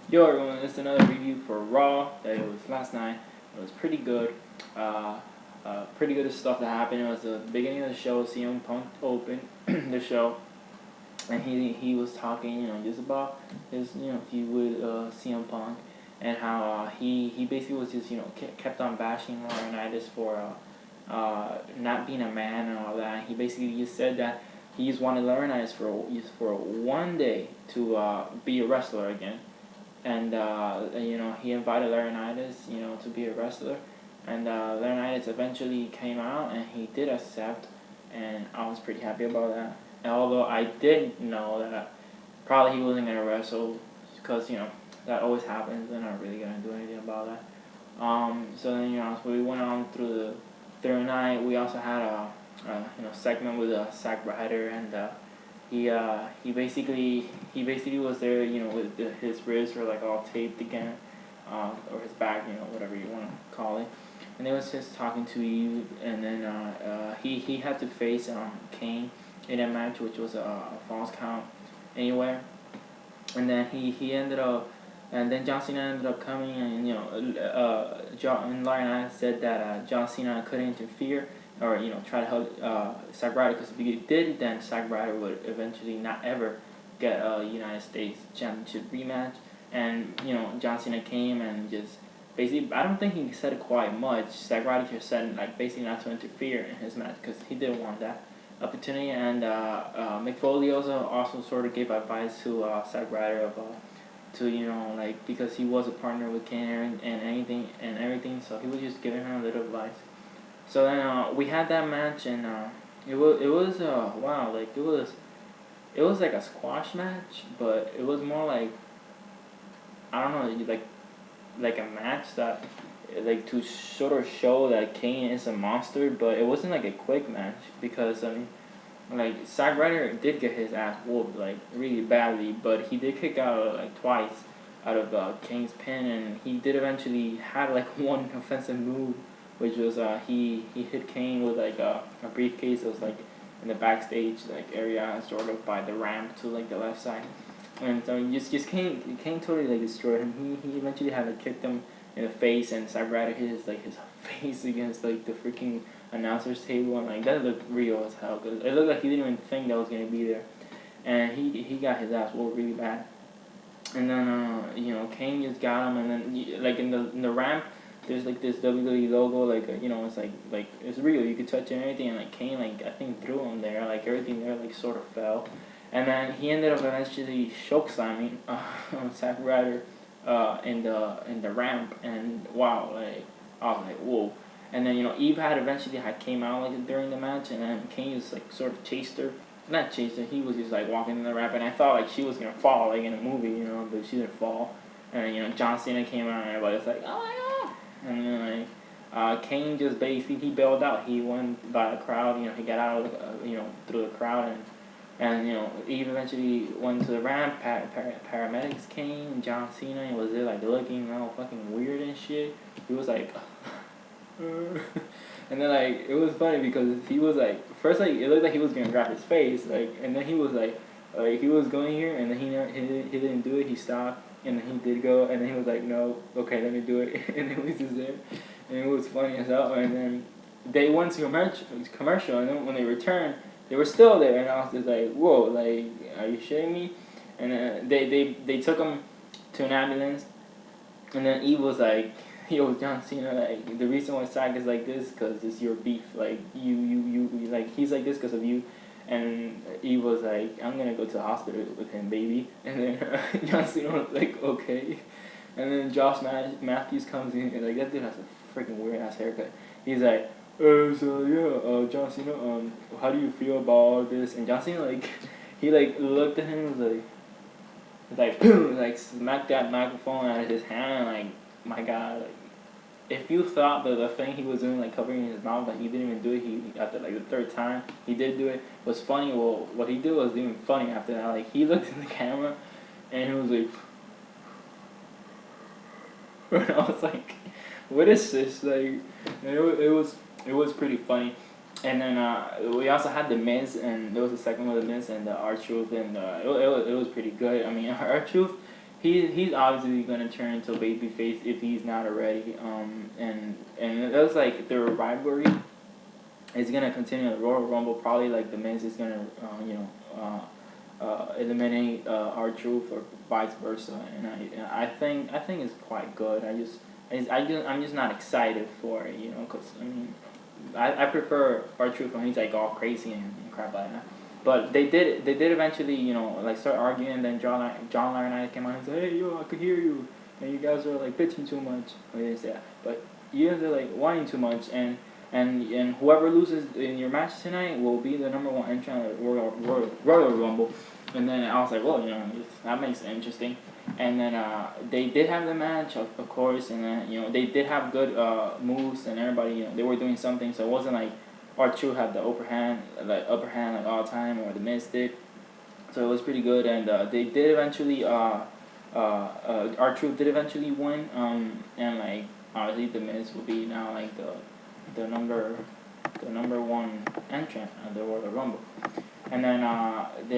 Yo everyone, it's another review for Raw. That it was last night. It was pretty good. Uh, Pretty good stuff that happened. It was the beginning of the show. CM Punk opened the show, and he was talking, just about his feud with CM Punk, and how he basically was just kept on bashing Laurinaitis for not being a man and all that. He basically just said that he just wanted Laurinaitis for one day to be a wrestler again, and he invited Laurinaitis to be a wrestler, and Laurinaitis eventually came out and he did accept, and I was pretty happy about that. And although I did know that probably he wasn't gonna wrestle, because that always happens. They're not really gonna do anything about that. So then so we went on through the night. We also had a segment with Zack Ryder, and he basically was there, with his wrists were like all taped again, or his back, whatever you want to call it. And they was just talking to Eve, and then he had to face Kane in that match, which was a false count anywhere. And then he ended up, and then John Cena ended up coming, and and Lauren said that John Cena couldn't interfere or try to help Zack Ryder, because if he did, then Zack Ryder would eventually not ever get a United States Championship rematch. And John Cena came and just basically, I don't think he said it quite much. Zack Ryder just said like basically not to interfere in his match because he didn't want that opportunity. And Mick Foley also sort of gave advice to Zack Ryder of to like, because he was a partner with Kane and everything, so he was just giving him a little advice. So then we had that match, and it was wow, like it was like a squash match, but it was more like, I don't know, like a match that, like, to sort of show that Kane is a monster, but it wasn't like a quick match, because I mean, like, Zack Ryder did get his ass whooped like really badly, but he did kick out like twice out of Kane's pin, and he did eventually have like one offensive move, which was he hit Kane with like a briefcase that was like in the backstage like area, sort of by the ramp to like the left side. And so just Kane totally like destroyed him. He eventually had like kicked him in the face, and Zack Ryder hit his face against like the freaking announcer's table, and like that looked real as hell, because it looked like he didn't even think that was gonna be there, and he got his ass whooped really bad. And then Kane just got him, and then like in the ramp, there's like this WWE logo, like it's like it's real. You could touch it and everything, and like Kane, like, I think, threw him there, like everything there like sort of fell, and then he ended up eventually choke slamming Zack Ryder in the ramp, and wow, like I was like, whoa. And then Eve had came out like during the match, and then Kane just like sort of chased her. Not chased her. He was just like walking in the ramp, and I thought like she was gonna fall like in a movie, but she didn't fall. And John Cena came out, and everybody was like, oh my god. And then like Kane just basically he bailed out. He went by the crowd. He got out of through the crowd, and Eve eventually went to the ramp. Paramedics came, and John Cena, and was there like looking all fucking weird and shit. He was like. And then like it was funny because he was like, first, like, it looked like he was gonna grab his face, like, and then he was like he was going here, and then he didn't do it. He stopped, and then he did go, and then he was like, no, okay, let me do it. And then he was just there, and it was funny as hell. And then they went to commercial, and then when they returned, they were still there, and I was just like, whoa, like, are you shitting me? And then they took him to an ambulance, and then Eve was like, yo, John Cena, like, the reason why Zack is like this, because it's your beef. Like, you, like, he's like this because of you. And Eve was like, I'm going to go to the hospital with him, baby. And then John Cena was like, okay. And then Josh Matthews comes in, and like, that dude has a freaking weird-ass haircut. He's like, John Cena, how do you feel about all this? And John Cena, like, he, like, looked at him and was like, like, smacked that microphone out of his hand, like, my God, like, if you thought that the thing he was doing, like covering his mouth, like he didn't even do it, he, after like the third time he did do it, was funny. Well, what he did was even funny after that. Like, he looked in the camera, and he was like, and I was like, what is this? Like, it was pretty funny. And then we also had the Miz, and there was a segment with the Miz and R-Truth, and it was pretty good. I mean, R-Truth, he's obviously gonna turn into a babyface if he's not already. And it looks like their rivalry is gonna continue at the Royal Rumble. Probably like the Miz is gonna eliminate R-Truth or vice versa. And I think it's quite good. I'm just not excited for it, because I mean I prefer R-Truth when he's like all crazy and crap like that. But they did eventually, like start arguing. And then John Laurinaitis came out and said, "Hey, yo, I could hear you, and you guys are like bitching too much." Well, they didn't say that, but you guys are like whining too much, and whoever loses in your match tonight will be the number one entrant at Royal Rumble. And then I was like, well, that makes it interesting. And then they did have the match, of course, and then they did have good moves, and everybody they were doing something, so it wasn't like R-Truth had the upper hand like all the time, or the Miz did. So it was pretty good, and they did eventually R-Truth did eventually win, and like obviously the Miz will be now like the number one entrant at the Royal Rumble. And then we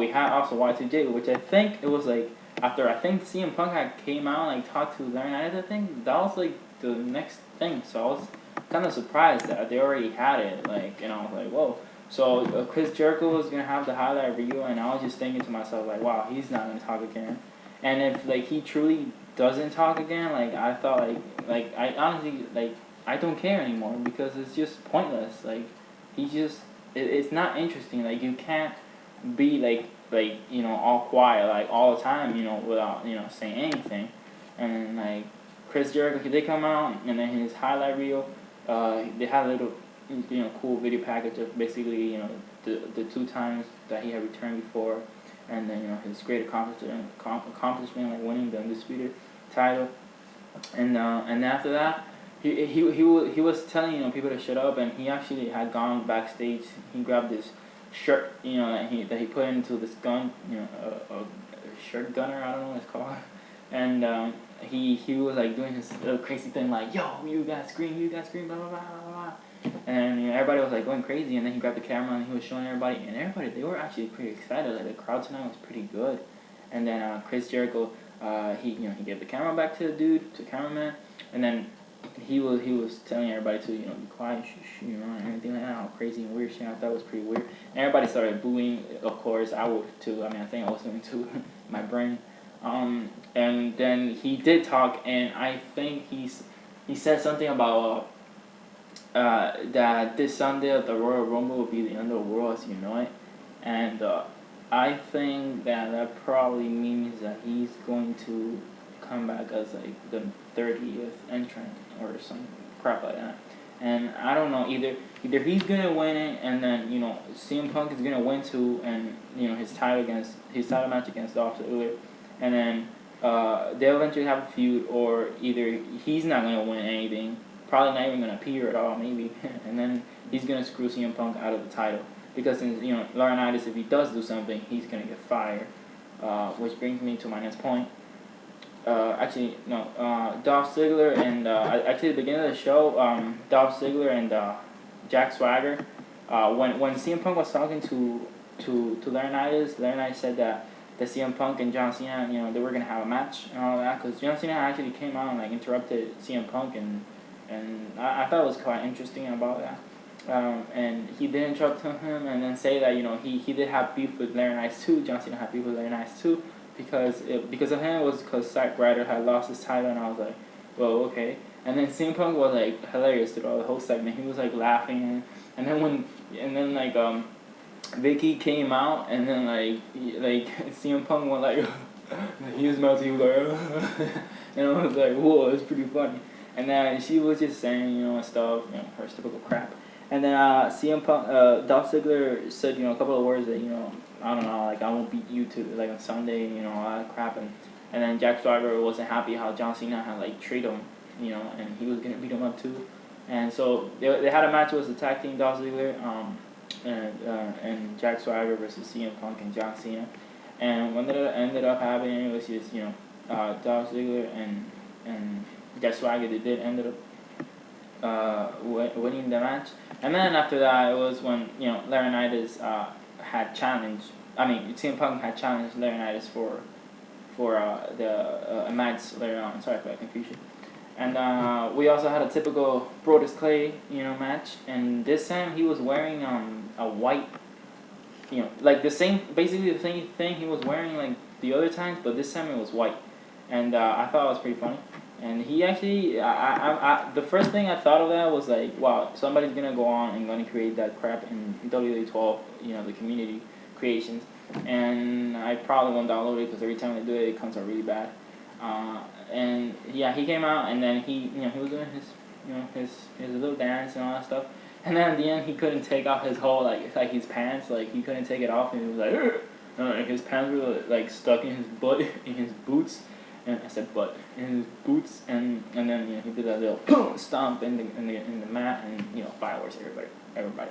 had also Y2J, which I think it was like after I think CM Punk had came out and like talked to Laurinaitis. I think that was like the next thing. So I was kind of surprised that they already had it. Like, and I was like, whoa. So Chris Jericho was gonna have the highlight reel, and I was just thinking to myself like, wow, he's not gonna talk again. And if like he truly doesn't talk again, like I thought like I honestly like I don't care anymore, because it's just pointless. Like he just it's not interesting. Like you can't be like all quiet like all the time, without saying anything. And like Chris Jericho, he did come out, and then his highlight reel, they had a little cool video package of basically the 2 times that he had returned before, and then his great accomplishment like winning the undisputed title, and after that. He was telling people to shut up, and he actually had gone backstage. He grabbed this shirt that he put into this gun, a shirt gunner, I don't know what it's called, and he was like doing his little crazy thing like, yo, you guys scream, blah blah blah blah blah, and everybody was like going crazy. And then he grabbed the camera and he was showing everybody, and everybody, they were actually pretty excited. Like the crowd tonight was pretty good. And then Chris Jericho, he gave the camera back to the cameraman, and then he was telling everybody to be quiet, and everything like that. How crazy and weird shit. I thought it was pretty weird. And everybody started booing. Of course, I would too. I mean, I think I was doing too. My brain. And then he did talk, and I think he said something about that this Sunday at the Royal Rumble will be the end of the world as you know it, and I think that probably means that he's going to come back as like the 30th entrant or some crap like that. And I don't know, either he's gonna win it, and then CM Punk is gonna win too, and his title match against Dolph Ziggler, and then they'll eventually have a feud, or either he's not gonna win anything, probably not even gonna appear at all, maybe, and then he's gonna screw CM Punk out of the title, because since Laurinaitis, if he does do something, he's gonna get fired, which brings me to my next point. Dolph Ziggler and actually at the beginning of the show, Dolph Ziggler and Jack Swagger, when CM Punk was talking to Laurinaitis said that CM Punk and John Cena, they were gonna have a match and all that, because John Cena actually came out and like interrupted CM Punk, and I thought it was quite interesting about that. And he did interrupt him and then say that he did have beef with Laurinaitis too. John Cena had beef with Laurinaitis too. Because of him, it was because Zack Ryder had lost his title, and I was like, well, okay. And then CM Punk was like hilarious throughout the whole segment. He was like laughing, and then Vicky came out, and then like CM Punk went like he was melting, he was like and I was like, whoa, it's pretty funny. And then she was just saying stuff, her typical crap. And then CM Punk, Dolph Ziggler said a couple of words that I don't know, like I won't beat you to like on Sunday, all that crap, and then Jack Swagger wasn't happy how John Cena had like treated him, and he was gonna beat him up too, and so they had a match. It was a tag team, Dolph Ziggler, and Jack Swagger versus CM Punk and John Cena, and what ended up happening was just Dolph Ziggler and Jack Swagger, they did ended up winning the match, and then after that it was when Laurinaitis had challenged. I mean, CM Punk had challenged Laurinaitis for for a match later on. Sorry for that confusion. And we also had a typical Brodus Clay, match. And this time he was wearing a white, like the same, basically the same thing he was wearing like the other times, but this time it was white. And I thought it was pretty funny. And he actually, the first thing I thought of that was like, wow, somebody's gonna go on and gonna create that crap in WWE 12, the community creations. And I probably won't download it because every time I do it, it comes out really bad. And yeah, he came out and then he was doing his little dance and all that stuff. And then at the end, he couldn't take off his whole like his pants, like he couldn't take it off, and he was like, his pants were like stuck in his butt, in his boots. And I said butt in his boots, and then he did that little stomp in the mat, and fireworks everywhere.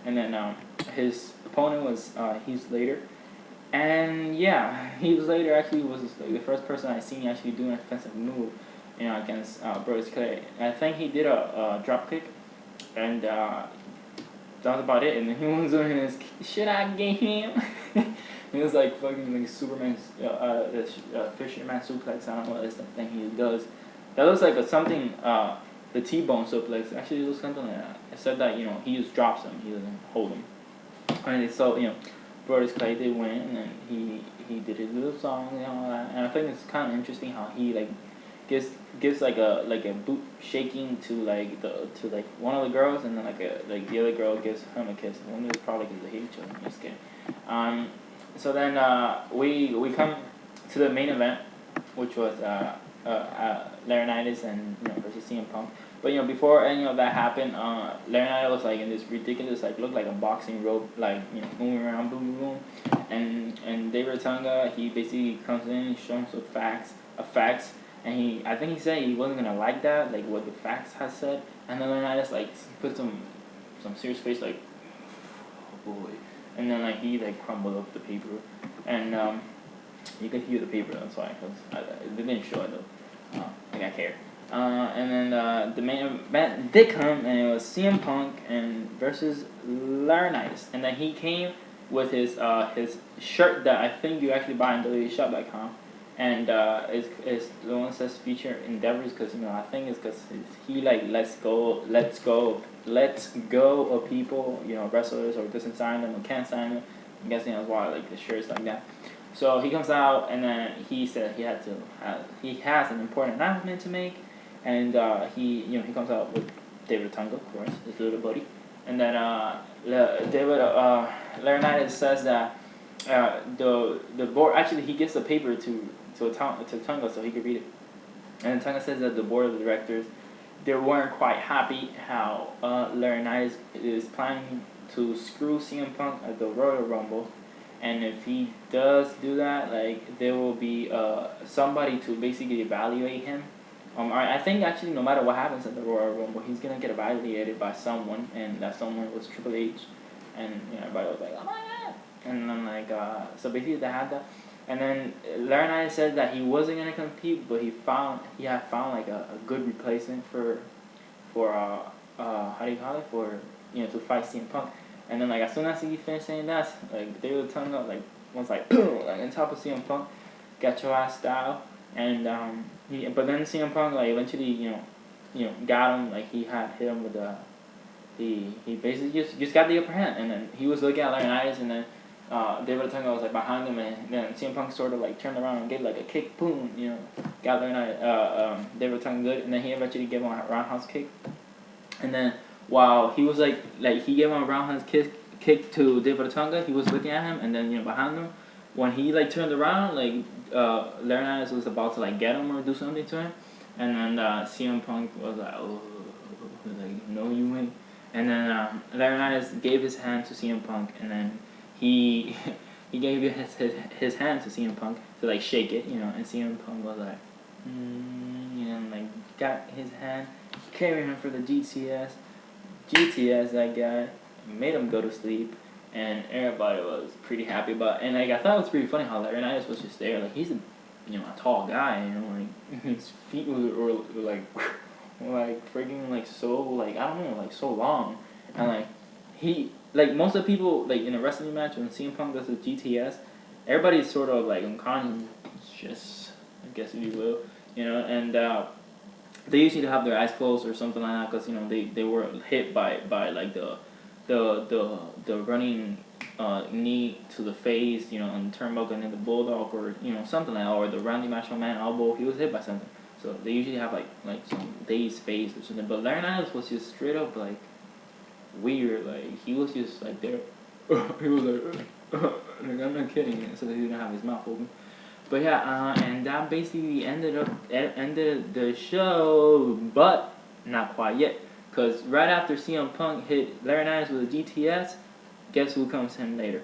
And then his opponent was Heath Slater. And yeah, Heath Slater actually was like the first person I seen actually do an offensive move, against Brodus Clay. I think he did a drop kick, and that was about it. And then he was doing his shit I gave him. He was like fucking like Superman, Fisherman suplex. I don't know what this thing he does. That looks like something. The T-bone suplex actually looks something like that. It said that he just drops him, he doesn't hold him. And so Brodus Clay did win, and then he did his little song and all that. And I think it's kind of interesting how he like gives like a boot shaking to one of the girls, and then like the other girl gives him a kiss. One of those probably because they hate each other. I'm just kidding. So then we come to the main event, which was Laurinaitis and versus CM Punk. But before any of that happened, Laurinaitis was like in this ridiculous looked like a boxing rope, moving around, boom boom boom. And David Tonga, he basically comes in, shows some facts, and I think he said he wasn't gonna like that, like what the facts had said. And then Laurinaitis put some serious face oh boy. And then he crumbled up the paper, and you could hear the paper. That's why, because they didn't show it though. I care. And then the main event did come, and it was CM Punk versus Laurinaitis. And then he came with his shirt that I think you actually buy on WWEshop.com, and it's the one that says feature endeavors, because I think it's because he lets go of people, wrestlers, or doesn't sign them or can't sign them. I'm guessing that's why the shirt's like that. So he comes out, and then he said he has an important announcement to make, and he comes out with David Tonga, of course, his little buddy, and then Laurinaitis says that the board, actually he gives the paper to Tonga so he could read it, and Tonga says that the board of directors, they weren't quite happy how Laurinaitis is planning to screw CM Punk at the Royal Rumble. And if he does do that, there will be somebody to basically evaluate him. I think actually no matter what happens at the Royal Rumble, he's gonna get evaluated by someone, and that someone was Triple H, and everybody was like, oh my god, and then so basically they had that, and then Laurinaitis said that he wasn't gonna compete, but he had found a good replacement for how do you call it, for to fight CM Punk. And then as soon as he finished saying that, David Tonga was on top of CM Punk, got your ass style, and but then CM Punk eventually got him, he had hit him with he basically just got the upper hand, and then he was looking at Laurinaitis, and then David Tonga was behind him, and then CM Punk sort of turned around and gave a kick, boom, got Laurinaitis, David Tonga good, and then he eventually gave him a roundhouse kick, and then while he was he gave him a roundhouse kick to David Tonga, he was looking at him, and then behind him, when he turned around, Laurinaitis was about to get him or do something to him, and then CM Punk was no you ain't, and then Laurinaitis gave his hand to CM Punk, and then he gave his hand to CM Punk to shake it, and CM Punk was got his hand, carried him for the GTS, that guy, made him go to sleep, and everybody was pretty happy about it. And I thought it was pretty funny how Laurinaitis was just there, he's a tall guy, his feet were freaking so I don't know, so long, and he most of the people in a wrestling match when CM Punk does a GTS, everybody's sort of like unconscious, I guess if you will, and they usually have their eyes closed or something like that because they were hit by like the running knee to the face, on the turnbuckle and then the bulldog or something like that, or the Randy Macho Man elbow. He was hit by something, so they usually have like some dazed face or something. But Larry Nails was just straight up like weird. Like he was just like there. He was like, I'm not kidding. So he didn't have his mouth open. But yeah, and that basically ended the show, but not quite yet. Cause right after CM Punk hit Larry Nails with a GTS, guess who comes in later?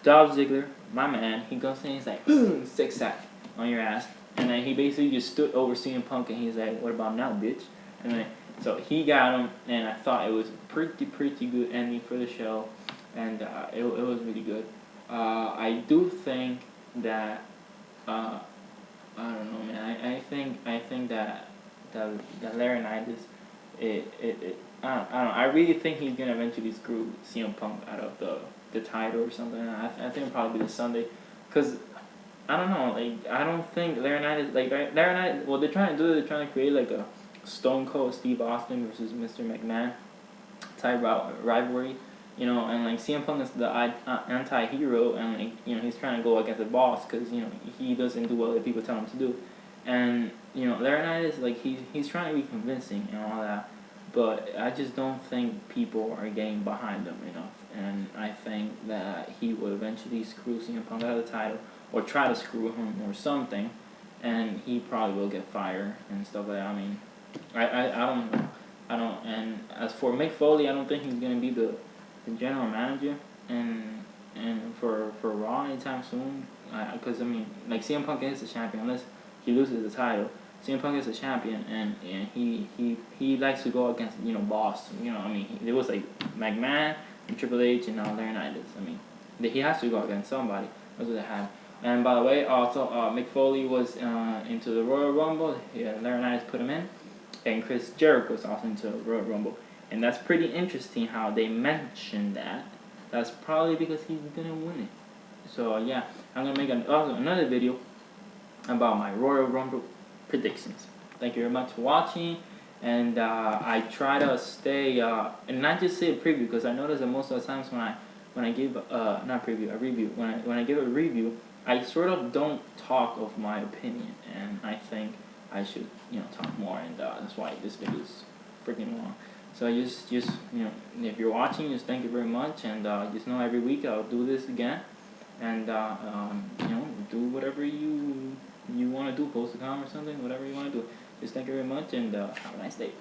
Dolph Ziggler, my man. He goes in, he's like, 6-sack on your ass, and then he basically just stood over CM Punk, and he's like, what about now, bitch? And then so he got him, and I thought it was pretty good ending for the show, and it was really good. I do think that. I don't know, man. I think that Laurinaitis, I don't know. I really think he's gonna eventually screw CM Punk out of the title or something. I think it'll probably be this Sunday, cause I don't know. Like I don't think Laurinaitis. What they're trying to do, they're trying to create like a Stone Cold Steve Austin versus Mr. McMahon type rivalry. And like CM Punk is the anti-hero, and like he's trying to go against the boss because he doesn't do what other people tell him to do, and Larry Knight is like he's trying to be convincing and all that, but I just don't think people are getting behind him enough, and I think that he will eventually screw CM Punk out of the title or try to screw him or something, and he probably will get fired and stuff like that. I mean, I don't know. And as for Mick Foley, I don't think he's gonna be the general manager and for Raw anytime soon, because I mean like CM Punk is the champion unless he loses the title. CM Punk is the champion, and he likes to go against boss. I mean it was like McMahon and Triple H and now Larry Knight. I mean he has to go against somebody. That's what they have. And by the way, also Mick Foley was into the Royal Rumble. Yeah, Larry Knight put him in, and Chris Jericho was also into the Royal Rumble. And that's pretty interesting how they mentioned that. That's probably because he's gonna win it. So yeah, I'm gonna make also another video about my Royal Rumble predictions. Thank you very much for watching. And I try to stay and not just say a preview, because I notice that most of the times when I give not preview a review, when I give a review, I sort of don't talk of my opinion, and I think I should talk more, and that's why this video is freaking long. So just if you're watching, just thank you very much, and just know every week I'll do this again, and do whatever you want to do, post a comment or something, whatever you want to do. Just thank you very much, and have a nice day.